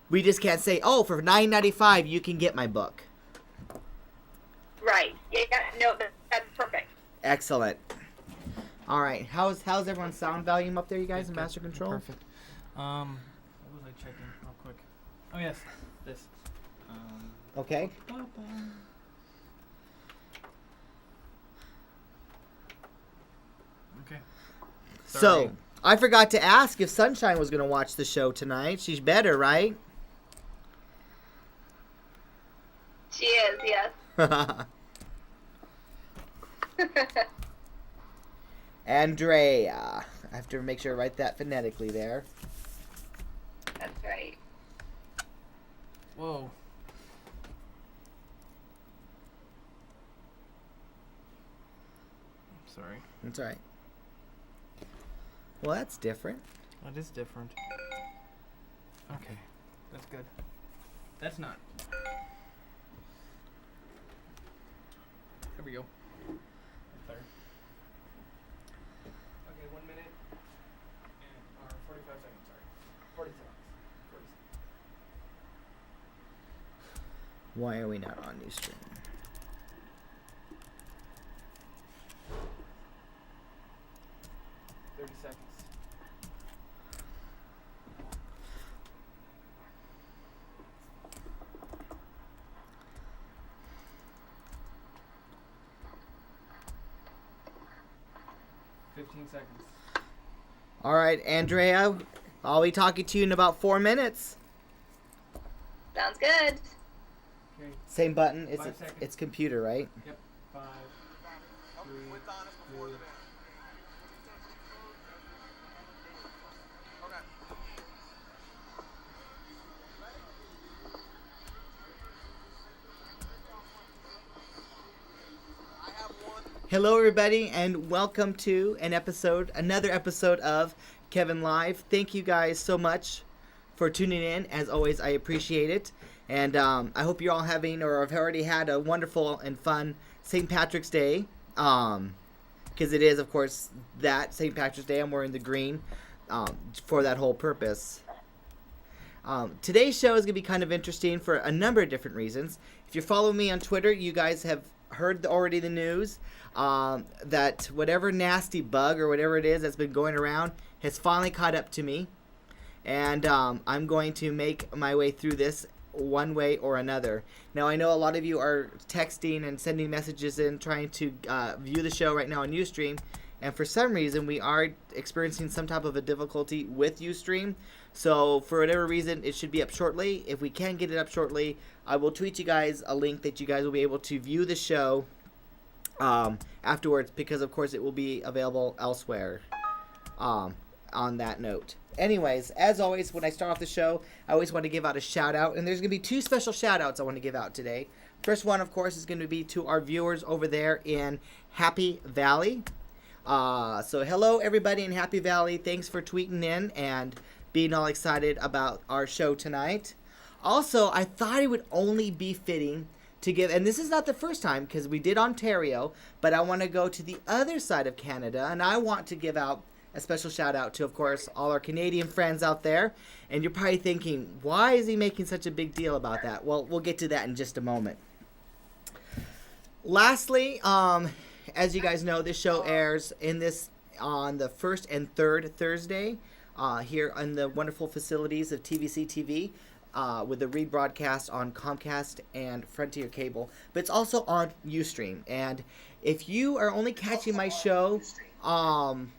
We just can't say, oh, for $9.95 you can get my book. Right. Yeah. No, that's perfect. Excellent. All right. How's everyone's sound volume up there, you guys, in Master Control? Perfect. What was I checking real quick? Oh, yes. This. Okay. Okay. So, I forgot to ask if Sunshine was going to watch the show tonight. She's better, right? She is, yes. Andrea. I have to make sure I write that phonetically there. That's right. Whoa. Sorry. That's all right. Well, that's different. That is different. Okay. That's good. That's not. There we go. There. Okay, 1 minute or 45 seconds, sorry. 40 seconds. 40 seconds. Why are we not on Ustream? Seconds. All right, Andrea, I'll be talking to you in about 4 minutes. Sounds good. Okay. Same button. 5 seconds. It's computer, right? Yep. 5, 3, 2. Hello, everybody, and welcome to another episode of Kevin Live. Thank you guys so much for tuning in. As always, I appreciate it. And I hope you're all having or have already had a wonderful and fun St. Patrick's Day. Because it is, of course, that St. Patrick's Day. I'm wearing the green for that whole purpose. Today's show is going to be kind of interesting for a number of different reasons. If you follow me on Twitter, you guys have heard already the news that whatever nasty bug or whatever it is that's been going around has finally caught up to me. And I'm going to make my way through this one way or another. Now, I know a lot of you are texting and sending messages in trying to view the show right now on Ustream. And for some reason, we are experiencing some type of a difficulty with Ustream. So for whatever reason, it should be up shortly. If we can get it up shortly, I will tweet you guys a link that you guys will be able to view the show afterwards, because of course it will be available elsewhere on that note. Anyways, as always, when I start off the show, I always want to give out a shout out, and there's going to be 2 special shout outs I want to give out today. First one, of course, is going to be to our viewers over there in Happy Valley. So hello everybody in Happy Valley. Thanks for tweeting in and being all excited about our show tonight. Also, I thought it would only be fitting to give, and this is not the first time because we did Ontario, but I want to go to the other side of Canada, and I want to give out a special shout out to, of course, all our Canadian friends out there. And you're probably thinking, why is he making such a big deal about that? Well, we'll get to that in just a moment. Lastly, as you guys know, this show airs on the first and third Thursday here in the wonderful facilities of TVC TV with the rebroadcast on Comcast and Frontier Cable. But it's also on Ustream. And if you are only catching my show on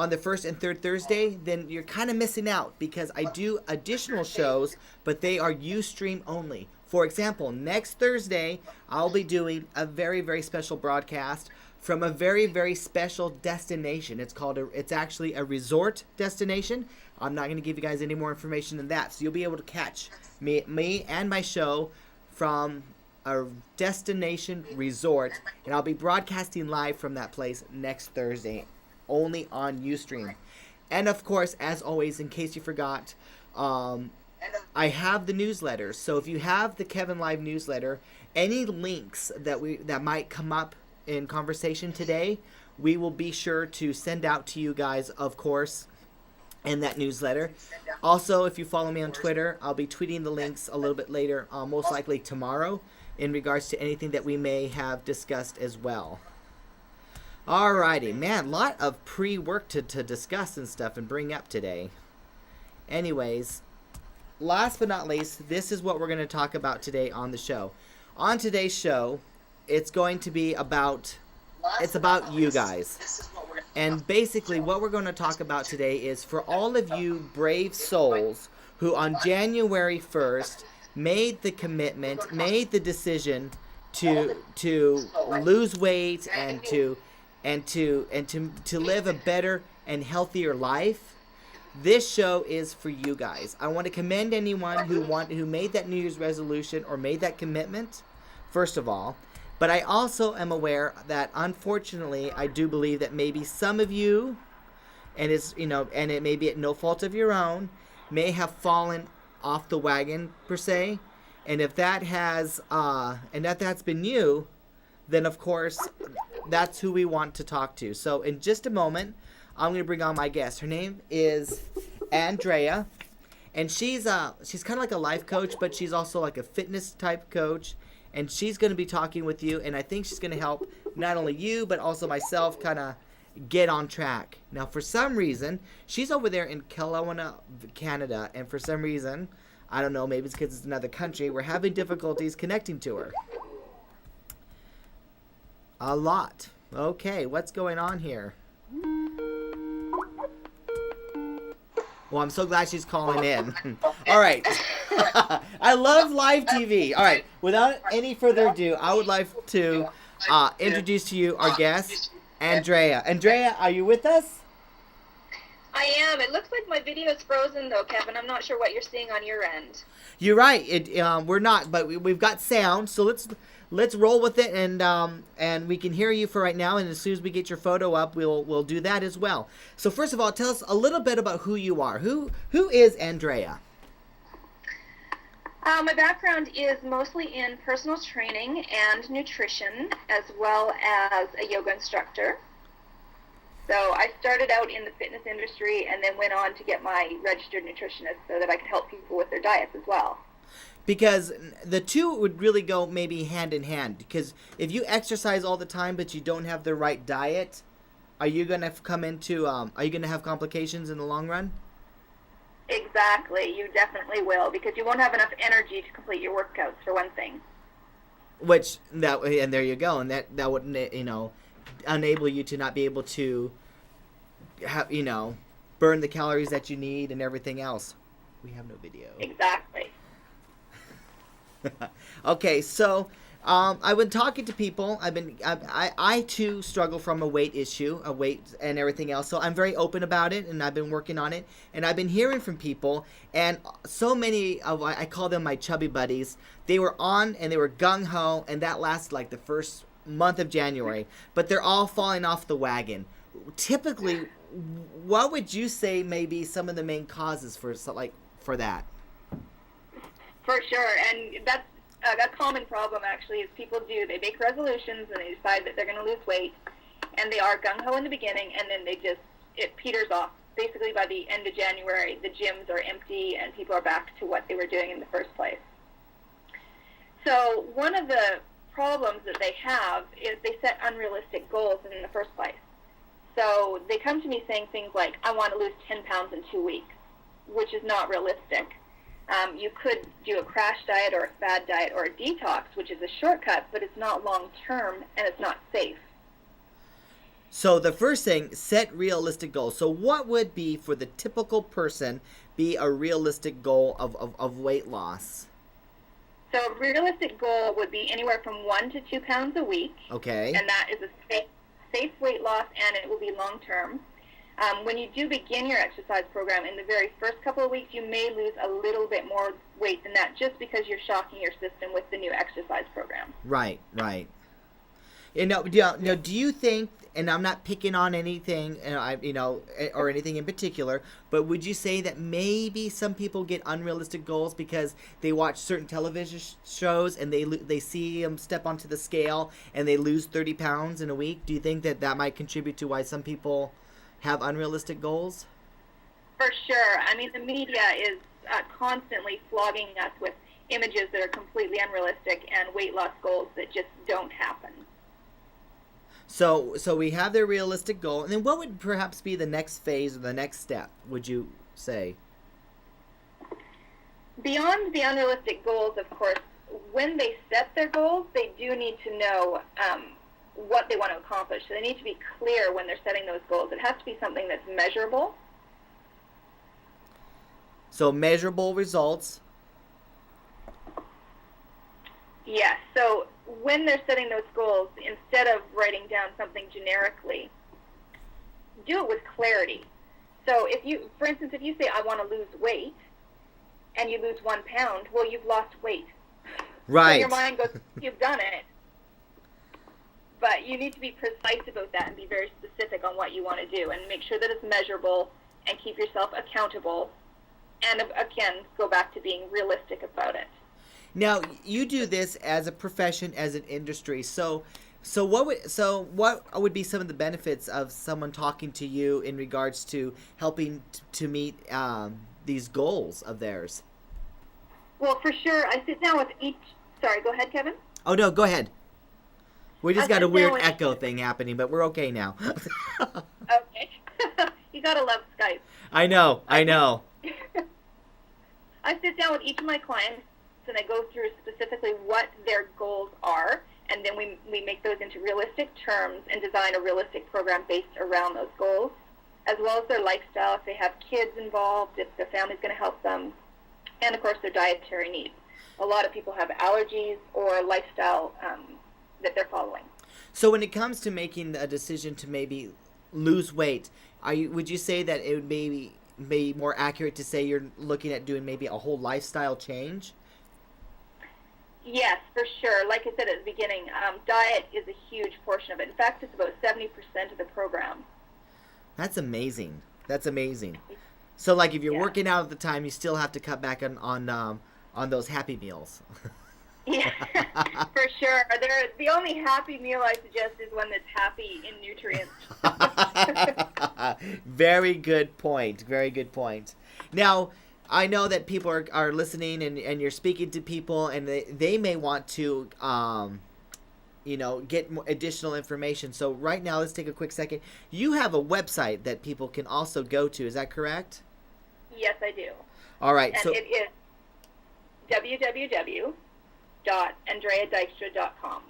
the first and third Thursday, then you're kind of missing out, because I do additional shows, but they are Ustream only. For example, next Thursday, I'll be doing a very, very special broadcast from a very, very special destination. It's actually a resort destination. I'm not going to give you guys any more information than that. So you'll be able to catch me and my show from a destination resort, and I'll be broadcasting live from that place next Thursday, only on Ustream. And of course, as always, in case you forgot, I have the newsletter. So if you have the Kevin Live newsletter, any links that might come up in conversation today, we will be sure to send out to you guys, of course. and that newsletter. Also, if you follow me on Twitter, I'll be tweeting the links a little bit later, most likely tomorrow, in regards to anything that we may have discussed as well. Alrighty, man, lot of pre-work to discuss and stuff and bring up today. Anyways, last but not least, this is what we're going to talk about today on the show. On today's show, it's going to be about, it's about you guys. And basically what we're going to talk about today is for all of you brave souls who on January 1st made the commitment, made the decision to lose weight and to live a better and healthier life. This show is for you guys. I want to commend anyone who made that New Year's resolution or made that commitment, first of all. But I also am aware that, unfortunately, I do believe that maybe some of you, and it may be at no fault of your own, may have fallen off the wagon per se. And if that has, that's been you, then of course, that's who we want to talk to. So in just a moment, I'm going to bring on my guest. Her name is Andrea, and she's kind of like a life coach, but she's also like a fitness type coach. And she's going to be talking with you, and I think she's going to help not only you, but also myself kind of get on track. Now, for some reason, she's over there in Kelowna, Canada, and for some reason, I don't know, maybe it's because it's another country, we're having difficulties connecting to her. A lot. Okay, what's going on here? Well, I'm so glad she's calling in. All right. I love live TV. All right. Without any further ado, I would like to introduce to you our guest, Andrea. Andrea, are you with us? I am. It looks like my video is frozen, though, Kevin. I'm not sure what you're seeing on your end. You're right. We're not, but we've got sound, so let's roll with it, and we can hear you for right now. And as soon as we get your photo up, we'll do that as well. So first of all, tell us a little bit about who you are. Who is Andrea? My background is mostly in personal training and nutrition, as well as a yoga instructor. So I started out in the fitness industry and then went on to get my registered nutritionist so that I could help people with their diets as well. Because the two would really go maybe hand in hand. Because if you exercise all the time but you don't have the right diet, are you going to have complications in the long run? Exactly. You definitely will, because you won't have enough energy to complete your workouts, for one thing. And there you go. And that would, enable you to not be able to have, burn the calories that you need and everything else. We have no video. Exactly. Okay, so I've been talking to people. I too struggle from a weight issue, a weight and everything else. So I'm very open about it, and I've been working on it. And I've been hearing from people, and so many of I call them my chubby buddies. They were on and they were gung ho, and that lasted like the first month of January. But they're all falling off the wagon. Typically, what would you say may be some of the main causes for that? For sure, and that's a common problem, actually, is people they make resolutions and they decide that they're going to lose weight, and they are gung-ho in the beginning, and then it peters off. Basically, by the end of January, the gyms are empty and people are back to what they were doing in the first place. So one of the problems that they have is they set unrealistic goals in the first place. So they come to me saying things like, I want to lose 10 pounds in 2 weeks, which is not realistic. You could do a crash diet or a fad diet or a detox, which is a shortcut, but it's not long-term and it's not safe. So the first thing, set realistic goals. So what would be, for the typical person, be a realistic goal of weight loss? So a realistic goal would be anywhere from 1 to 2 pounds a week. Okay. And that is a safe weight loss, and it will be long-term. When you do begin your exercise program, in the very first couple of weeks, you may lose a little bit more weight than that, just because you're shocking your system with the new exercise program. Right. Do you think, and I'm not picking on anything, or anything in particular, but would you say that maybe some people get unrealistic goals because they watch certain television shows and they see them step onto the scale and they lose 30 pounds in a week? Do you think that might contribute to why some people have unrealistic goals? For sure. I mean, the media is constantly flogging us with images that are completely unrealistic and weight loss goals that just don't happen. So we have their realistic goal, and then what would perhaps be the next phase or the next step, would you say? Beyond the unrealistic goals, of course, when they set their goals, they do need to know what they want to accomplish. So they need to be clear when they're setting those goals. It has to be something that's measurable. So measurable results. Yes. So when they're setting those goals, instead of writing down something generically, do it with clarity. So if you, for instance, if you say, I want to lose weight, and you lose 1 pound, well, you've lost weight. Right. So your mind goes, you've done it. But you need to be precise about that and be very specific on what you want to do and make sure that it's measurable and keep yourself accountable. And again, go back to being realistic about it. Now, you do this as a profession, as an industry. So what would be some of the benefits of someone talking to you in regards to helping to meet these goals of theirs? Well, for sure, I sit down with each. Sorry, go ahead, Kevin. Oh no, go ahead. We just got a weird with echo thing happening, but we're okay now. Okay. You gotta love Skype. I know. I sit down with each of my clients and I go through specifically what their goals are, and then we make those into realistic terms and design a realistic program based around those goals, as well as their lifestyle, if they have kids involved, if their family's going to help them, and of course their dietary needs. A lot of people have allergies or lifestyle that they're following. So when it comes to making a decision to maybe lose weight, would you say that it would be more accurate to say you're looking at doing maybe a whole lifestyle change? Yes, for sure. Like I said at the beginning, diet is a huge portion of it. In fact, it's about 70% of the program. That's amazing. So like if you're Yeah. working out at the time, you still have to cut back on those Happy Meals. Yeah, for sure. The only happy meal I suggest is one that's happy in nutrients. Very good point. Now, I know that people are listening and you're speaking to people and they may want to, get more additional information. So right now, let's take a quick second. You have a website that people can also go to. Is that correct? Yes, I do. All right. And So it is www.andreadykstra.com.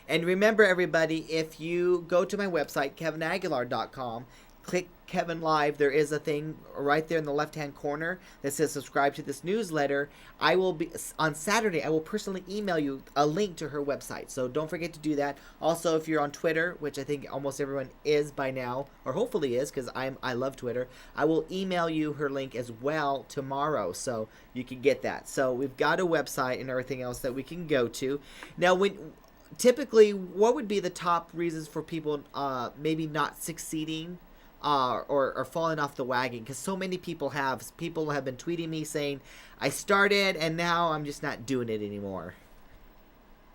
And remember, everybody, if you go to my website, KevinAguilar.com, click Kevin Live, there is a thing right there in the left-hand corner that says subscribe to this newsletter. On Saturday, I will personally email you a link to her website. So don't forget to do that. Also, if you're on Twitter, which I think almost everyone is by now, or hopefully is, because I love Twitter, I will email you her link as well tomorrow, so you can get that. So we've got a website and everything else that we can go to. Now, typically, what would be the top reasons for people maybe not succeeding or falling off the wagon? Because so many people have been tweeting me saying, I started and now I'm just not doing it anymore.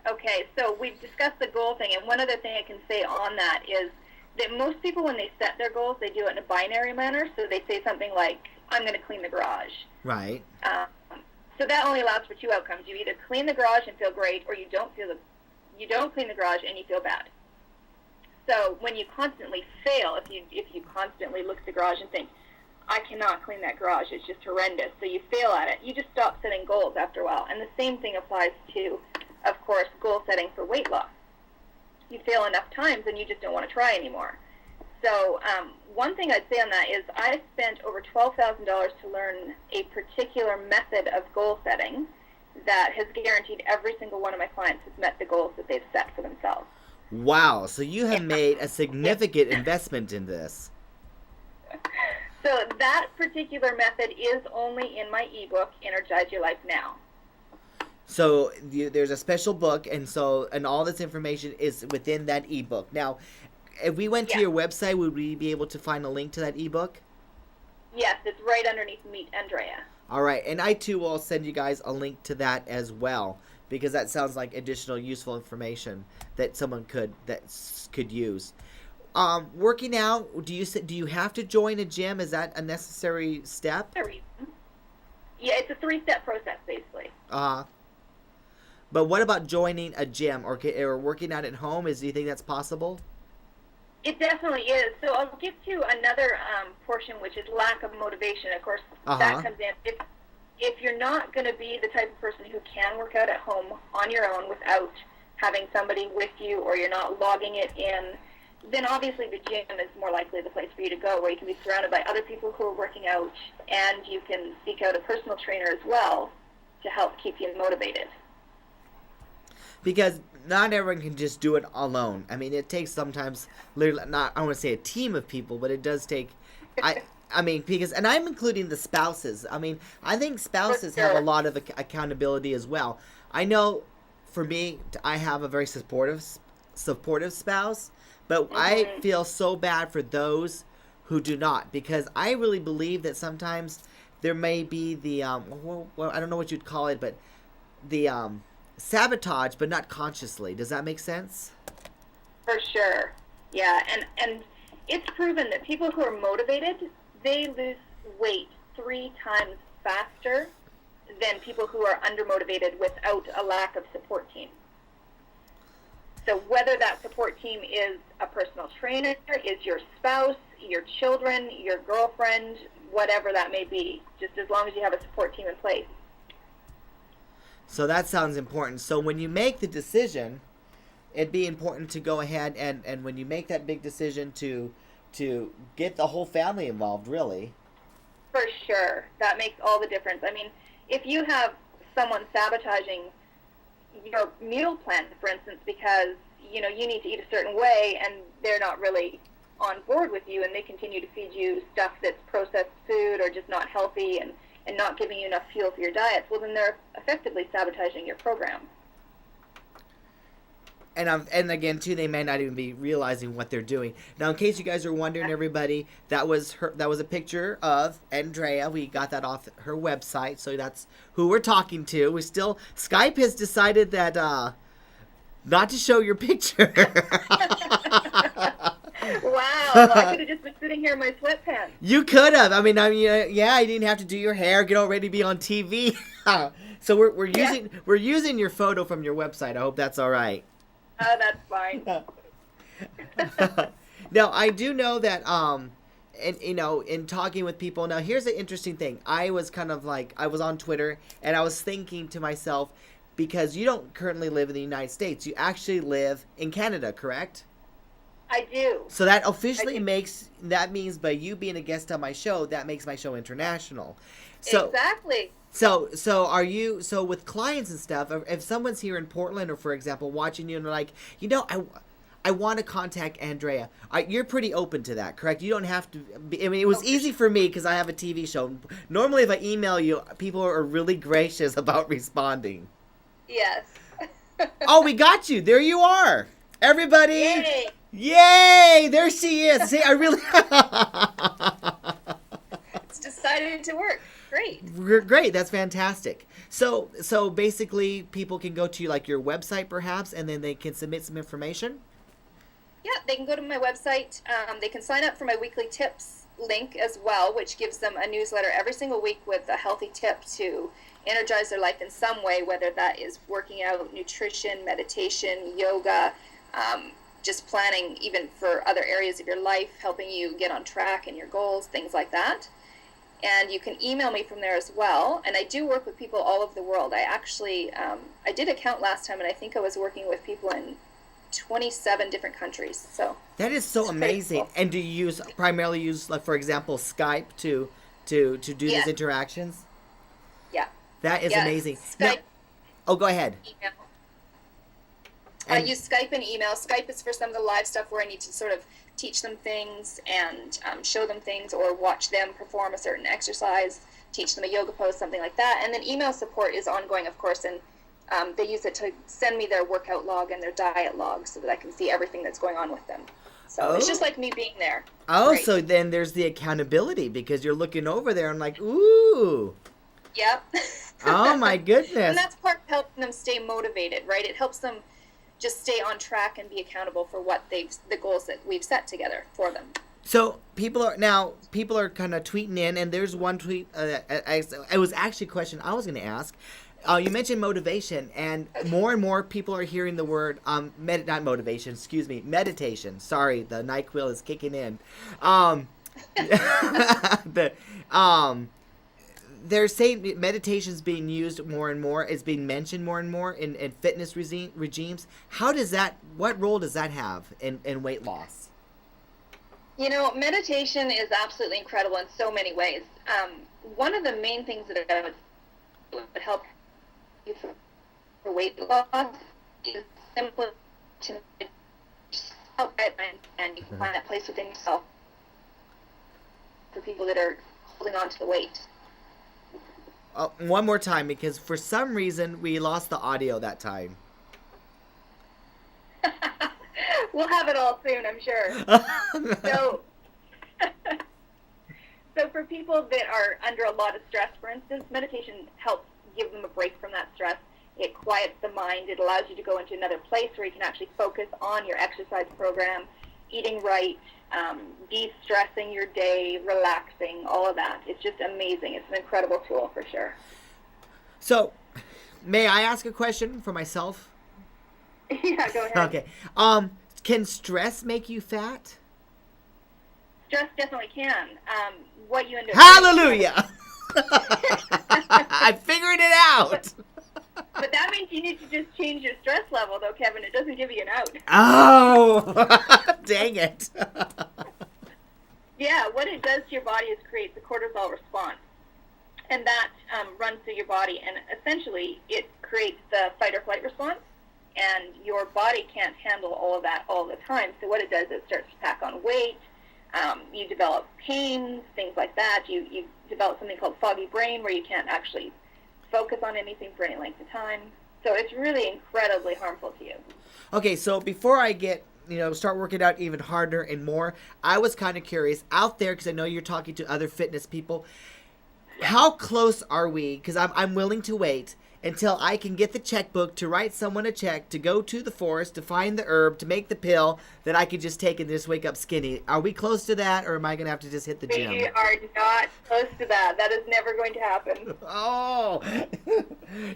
Okay, so we've discussed the goal thing, and one other thing I can say on that is that most people, when they set their goals, they do it in a binary manner. So they say something like, I'm going to clean the garage. Right. So that only allows for two outcomes. You either clean the garage and feel great, or you don't clean the garage and you feel bad. So when you constantly fail, if you constantly look at the garage and think, I cannot clean that garage, it's just horrendous, so you fail at it, you just stop setting goals after a while. And the same thing applies to, of course, goal setting for weight loss. You fail enough times and you just don't want to try anymore. So one thing I'd say on that is I spent over $12,000 to learn a particular method of goal setting that has guaranteed every single one of my clients has met the goals that they've set for themselves. Wow, so you have made a significant investment in this. So that particular method is only in my ebook, Energize Your Life Now. So there's a special book, and all this information is within that ebook. Now, if we went to your website, would we be able to find a link to that ebook? Yes, it's right underneath Meet Andrea. All right, and I too will send you guys a link to that as well, because that sounds like additional useful information that someone could use. Working out, do you have to join a gym? Is that a necessary step? Yeah, it's a 3-step process, basically. But what about joining a gym or working out at home? Do you think that's possible? It definitely is. So I'll get to another portion, which is lack of motivation. Of course, that comes in. If you're not going to be the type of person who can work out at home on your own without having somebody with you, or you're not logging it in, then obviously the gym is more likely the place for you to go, where you can be surrounded by other people who are working out, and you can seek out a personal trainer as well to help keep you motivated. Because not everyone can just do it alone. I mean, it takes sometimes, literally, I don't want to say a team of people, but it does take, and I'm including the spouses. I mean, I think spouses have a lot of accountability as well. I know, for me, I have a very supportive spouse, but I feel so bad for those who do not, because I really believe that sometimes there may be the, I don't know what you'd call it, but the, sabotage, but not consciously. Does that make sense? For sure. Yeah, and it's proven that people who are motivated, they lose weight 3 times faster than people who are undermotivated without a lack of support team. So whether that support team is a personal trainer, is your spouse, your children, your girlfriend, whatever that may be, just as long as you have a support team in place. So that sounds important. So when you make the decision, it'd be important to go ahead and when you make that big decision to get the whole family involved, really. For sure. That makes all the difference. I mean, if you have someone sabotaging your meal plan, for instance, because, you need to eat a certain way, and they're not really on board with you, and they continue to feed you stuff that's processed food or just not healthy and not giving you enough fuel for your diets, well, then they're effectively sabotaging your program. And again, too, they may not even be realizing what they're doing. Now, in case you guys are wondering, everybody, that was a picture of Andrea. We got that off her website, so that's who we're talking to. Skype has decided that not to show your picture. Wow, I could have just been sitting here in my sweatpants. You could have. I mean, yeah, you didn't have to do your hair, get all ready to be on TV. So we're using your photo from your website. I hope that's all right. That's fine. Now, I do know that in talking with people. Now, here's an interesting thing. I was on Twitter, and I was thinking to myself, because you don't currently live in the United States, you actually live in Canada, correct? I do. So that officially means by you being a guest on my show, that makes my show international. So, exactly. So with clients and stuff, if someone's here in Portland, or for example, watching you and they're like, I want to contact Andrea, you're pretty open to that, correct? You don't have to be, I mean, it was easy for me because I have a TV show. Normally, if I email you, people are really gracious about responding. Yes. Oh, we got you. There you are. Everybody. Yay. Yay! There she is. See, I really... It's decided to work. Great. Great. That's fantastic. So basically, people can go to your website, perhaps, and then they can submit some information? Yeah, they can go to my website. They can sign up for my weekly tips link as well, which gives them a newsletter every single week with a healthy tip to energize their life in some way, whether that is working out, nutrition, meditation, yoga, just planning even for other areas of your life, helping you get on track in your goals, things like that. And you can email me from there as well. And I do work with people all over the world. I actually, I did a count last time, and I think I was working with people in 27 different countries. So that is so amazing. Cool. And do you primarily use, like, for example, Skype to do these interactions? Yeah. That is amazing. Skype. Now, go ahead. Email. I use Skype and email. Skype is for some of the live stuff where I need to sort of teach them things and show them things, or watch them perform a certain exercise, teach them a yoga pose, something like that. And then email support is ongoing, of course, and they use it to send me their workout log and their diet log so that I can see everything that's going on with them. So it's just like me being there. Oh, great. So then there's the accountability, because you're looking over there and like, ooh. Yep. Oh, my goodness. And that's part of helping them stay motivated, right? It helps them just stay on track and be accountable for the goals that we've set together for them. So people are kind of tweeting in, and there's one tweet. It was actually a question I was going to ask. You mentioned motivation, and more people are hearing the word not motivation. Excuse me, meditation. Sorry, the NyQuil is kicking in. They're saying meditation is being used more and more. It's being mentioned more and more in fitness regimes. What role does that have in weight loss? You know, meditation is absolutely incredible in so many ways. One of the main things that would help you for weight loss is simply to outside and you can find that place within yourself for people that are holding on to the weight. One more time, because for some reason we lost the audio that time. We'll have it all soon, I'm sure. So for people that are under a lot of stress, for instance, meditation helps give them a break from that stress. It quiets the mind. It allows you to go into another place where you can actually focus on your exercise program, eating right, de-stressing your day, relaxing, all of that. It's just amazing. It's an incredible tool for sure. So, may I ask a question for myself? Yeah, go ahead. Okay. Can stress make you fat? Stress definitely can. What you end up Hallelujah! I figured it out. But that means you need to just change your stress level, though, Kevin. It doesn't give you an out. Oh, dang it. Yeah, what it does to your body is creates a cortisol response. And that runs through your body. And essentially, it creates the fight or flight response. And your body can't handle all of that all the time. So what it does is it starts to pack on weight. You develop pains, things like that. You develop something called foggy brain where you can't actually focus on anything for any length of time. So it's really incredibly harmful to you. Okay, so before I start working out even harder and more, I was kind of curious out there, because I know you're talking to other fitness people. How close are we? Because I'm willing to wait until I can get the checkbook to write someone a check to go to the forest to find the herb to make the pill that I could just take and just wake up skinny. Are we close to that, or am I going to have to just hit the gym? We are not close to that. That is never going to happen. Oh,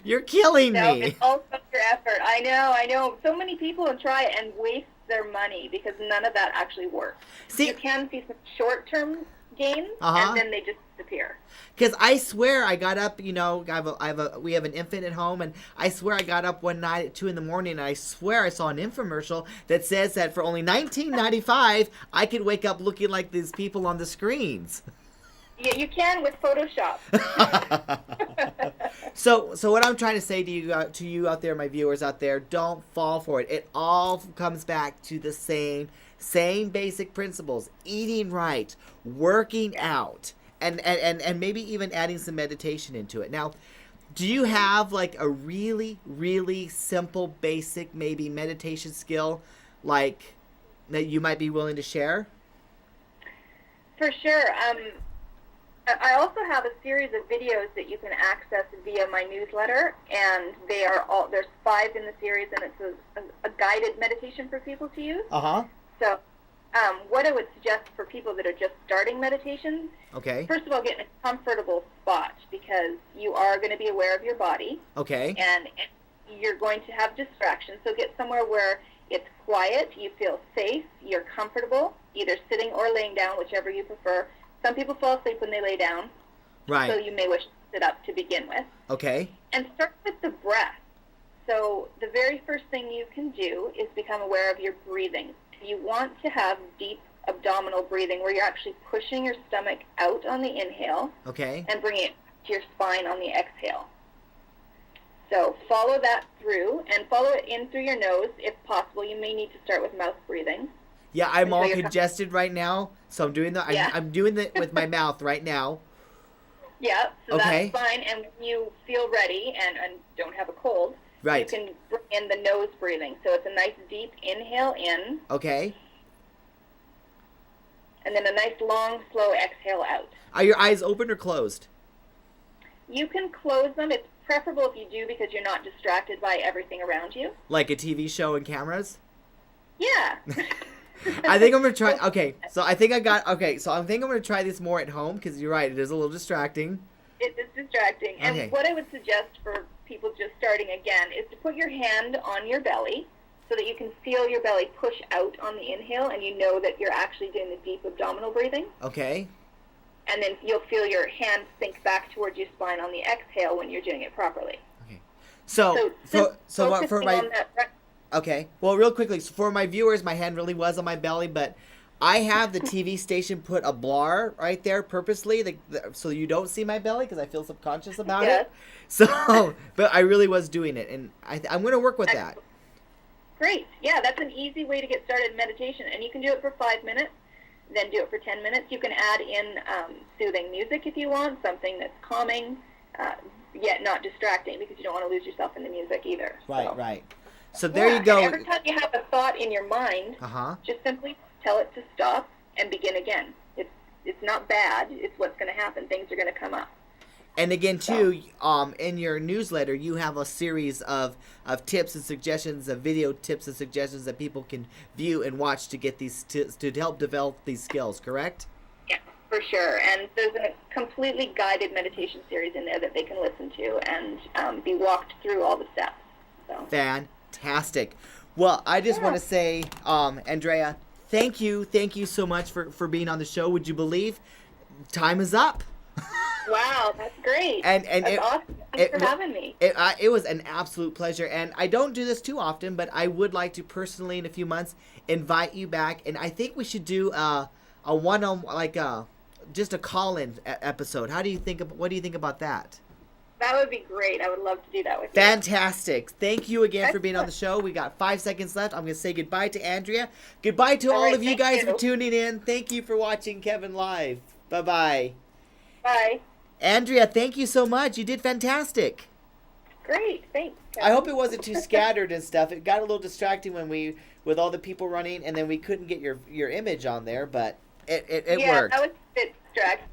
you're killing me. It's all about your effort. I know. So many people try and waste their money because none of that actually works. You can see some short-term gains, and then they just disappear. Because I swear I got up, we have an infant at home, and I swear I got up one night at 2 a.m, and I swear I saw an infomercial that says that for only $19.95, I could wake up looking like these people on the screens. Yeah, you can with Photoshop. So what I'm trying to say to you out there, my viewers out there, don't fall for it. It all comes back to the same basic principles: eating right, working out, and maybe even adding some meditation into it. Now, do you have like a really, really simple, basic, maybe meditation skill like that you might be willing to share? For sure. I also have a series of videos that you can access via my newsletter, and there's 5 in the series, and it's a guided meditation for people to use. So what I would suggest for people that are just starting meditation, first of all, get in a comfortable spot, because you are going to be aware of your body. And you're going to have distractions. So get somewhere where it's quiet, you feel safe, you're comfortable, either sitting or laying down, whichever you prefer. Some people fall asleep when they lay down. Right. So you may wish to sit up to begin with. And start with the breath. So the very first thing you can do is become aware of your breathing. You want to have deep abdominal breathing where you're actually pushing your stomach out on the inhale and bringing it to your spine on the exhale. So follow that through, and follow it in through your nose. If possible, you may need to start with mouth breathing. Yeah, I'm all congested right now, so I'm doing I'm doing it with my mouth right now. Yeah, so that's fine. And when you feel ready and don't have a cold, you can bring in the nose breathing. So it's a nice deep inhale in. And then a nice long, slow exhale out. Are your eyes open or closed? You can close them. It's preferable if you do because you're not distracted by everything around you. Like a TV show and cameras? Yeah. I think I'm going to try. Okay, so I think I'm going to try this more at home because you're right. It is a little distracting. It is distracting. Okay. And what I would suggest for people just starting again is to put your hand on your belly so that you can feel your belly push out on the inhale and you know that you're actually doing the deep abdominal breathing. Okay. And then you'll feel your hand sink back towards your spine on the exhale when you're doing it properly. Okay. So what for my on that breath. Okay. Well, real quickly, so for my viewers, my hand really was on my belly, but I have the TV station put a bar right there purposely, so you don't see my belly because I feel subconscious about it. So, but I really was doing it, and I'm going to work with that. Great. Yeah, that's an easy way to get started in meditation, and you can do it for 5 minutes, then do it for 10 minutes. You can add in soothing music if you want, something that's calming, yet not distracting because you don't want to lose yourself in the music either. Right. So there you go. And every time you have a thought in your mind, just simply tell it to stop and begin again. It's not bad. It's what's going to happen. Things are going to come up. And again, too, in your newsletter, you have a series of tips and suggestions, of video tips and suggestions that people can view and watch to get these to help develop these skills. Correct? Yeah, for sure. And there's a completely guided meditation series in there that they can listen to and be walked through all the steps. So. Fantastic. Well, I just want to say, Andrea, thank you so much for being on the show. Would you believe time is up? Wow, that's great. And that's awesome. Thanks for having me. It was an absolute pleasure, and I don't do this too often, but I would like to personally, in a few months, invite you back, and I think we should do a one-on, just a call-in episode. What do you think about that? That would be great. I would love to do that with you. Fantastic. Thank you again for being on the show. We got 5 seconds left. I'm going to say goodbye to Andrea. Goodbye to all of you guys for tuning in. Thank you for watching Kevin Live. Bye-bye. Bye. Andrea, thank you so much. You did fantastic. Great. Thanks, Kevin. I hope it wasn't too scattered and stuff. It got a little distracting with all the people running, and then we couldn't get your image on there, but it worked. Yeah, that was a bit distracting.